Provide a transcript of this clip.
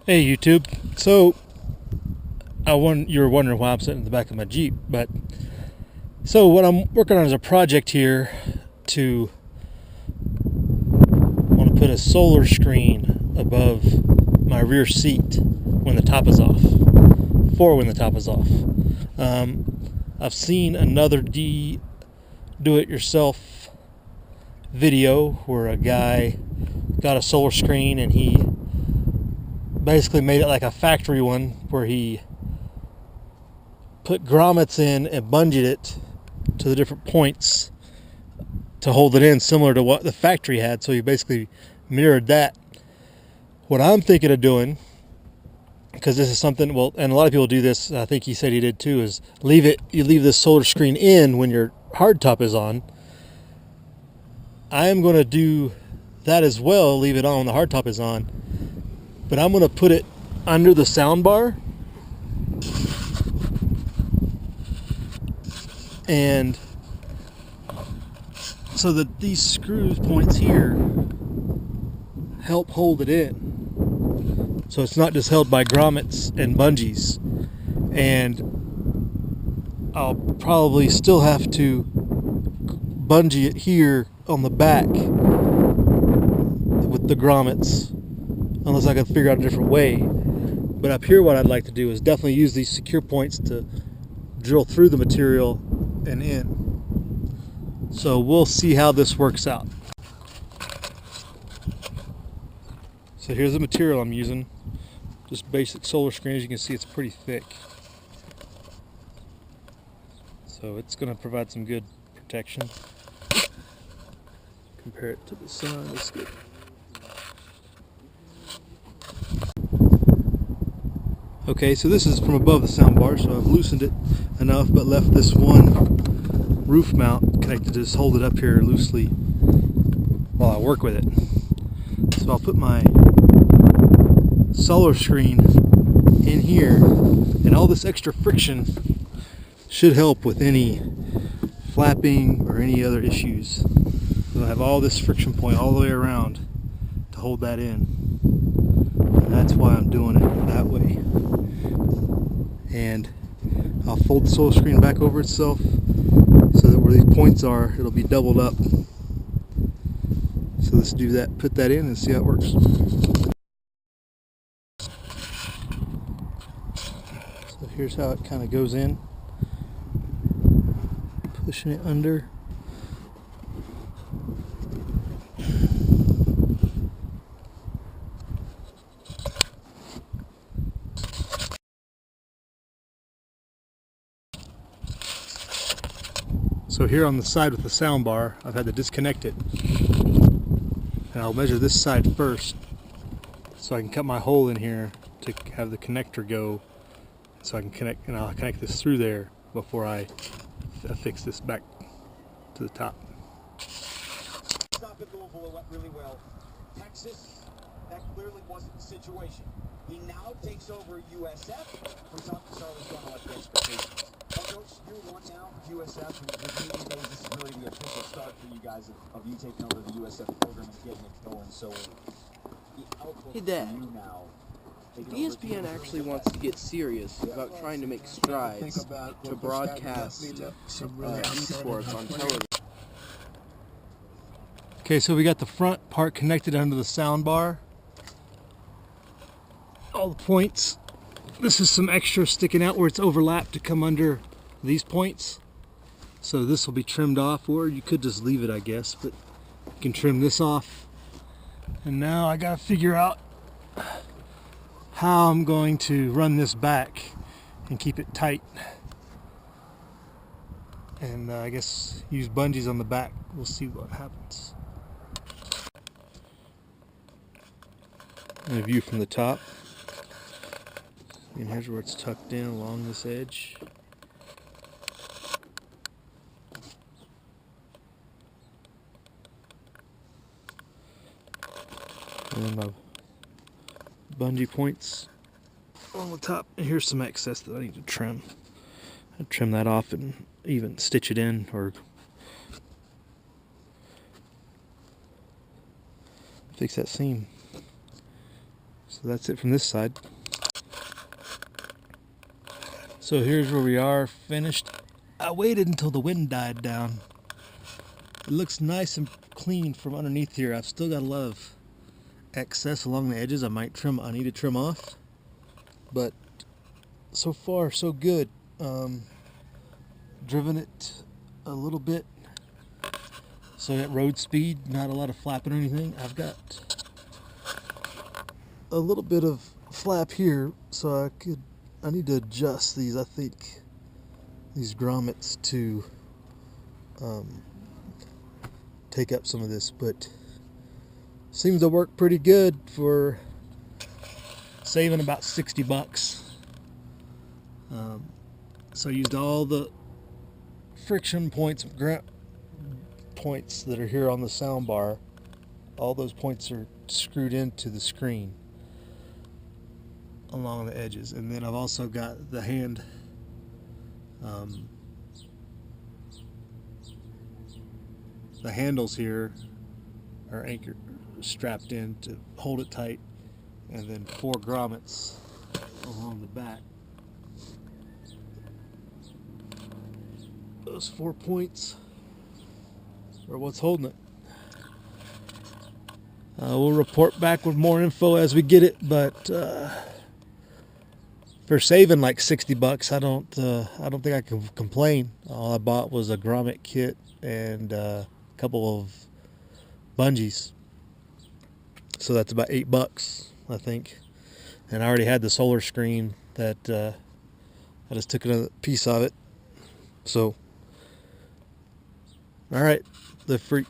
Hey YouTube, so you were wondering why I'm sitting in the back of my Jeep, but so what I'm working on is a project here to want to put a solar screen above my rear seat when the top is off, when the top is off. I've seen another do-it-yourself video where a guy got a solar screen and he basically made it like a factory one where he put grommets in and bungeed it to the different points to hold it in, similar to what the factory had. So he basically mirrored that. What I'm thinking of doing, because this is something, well, and a lot of people do this, I think he said he did too, is you leave this solar screen in when your hardtop is on. I am going to do that as well, leave it on when the hardtop is on. But I'm going to put it under the sound bar, and so that these screw points here help hold it in. So it's not just held by grommets and bungees. And I'll probably still have to bungee it here on the back with the grommets, unless I can figure out a different way. But up here, what I'd like to do is definitely use these secure points to drill through the material and in. So we'll see how this works out. So here's the material I'm using. Just basic solar screen. As you can see, it's pretty thick. So it's going to provide some good protection. Compare it to the sun. It's good. Okay, so this is from above the sound bar, so I've loosened it enough, but left this one roof mount connected to just hold it up here loosely while I work with it. So I'll put my solar screen in here, and all this extra friction should help with any flapping or any other issues. So I have all this friction point all the way around to hold that in. And that's why I'm doing it that way. And I'll fold the solar screen back over itself so that where these points are, it'll be doubled up. So let's do that, put that in and see how it works. So here's how it kind of goes in. Pushing it under. So here on the side with the sound bar, I've had to disconnect it. And I'll measure this side first so I can cut my hole in here to have the connector go, so I can connect, and I'll connect this through there before I affix this back to the top. Stop at Louisville went really well. Texas, that clearly wasn't the situation. He now takes over USF. We talked to Charlie Stone about the expectations. Coach, year one now for USF, and with media days, this is really the official start for you guys of you taking over the USF program and getting it going. So, the outlook Hey Dad, for you now. if ESPN actually wants to get serious about trying to make strides to broadcast esports on television. Okay, so we got the front part connected under the sound bar. All the points. This is some extra sticking out where it's overlapped to come under these points. So this will be trimmed off, or you could just leave it, I guess, but you can trim this off. And now I gotta figure out how I'm going to run this back and keep it tight. And I guess use bungees on the back. We'll see what happens. And a view from the top. And here's where it's tucked in along this edge. And then my bungee points on the top. And here's some excess that I need to trim. I'll trim that off and even stitch it in, or fix that seam. So that's it from this side. So here's where we are, finished. I waited until the wind died down. It looks nice and clean from underneath here. I've still got a lot of excess along the edges. I might trim. I need to trim off, but so far so good. Driven it a little bit, so at road speed, not a lot of flapping or anything. I've got a little bit of flap here, so I need to adjust these. I think these grommets to take up some of this, but seems to work pretty good for saving about 60 bucks. So I used all the friction points that are here on the sound bar. All those points are screwed into the screen along the edges, and then I've also got the the handles here are strapped in to hold it tight, and then 4 grommets along the back. Those 4 points are what's holding it. We'll report back with more info as we get it, but for saving like 60 bucks, I don't think I can complain. All I bought was a grommet kit and a couple of bungees, so that's about 8 bucks, I think. And I already had the solar screen that I just took another piece of it. So, all right, the freak.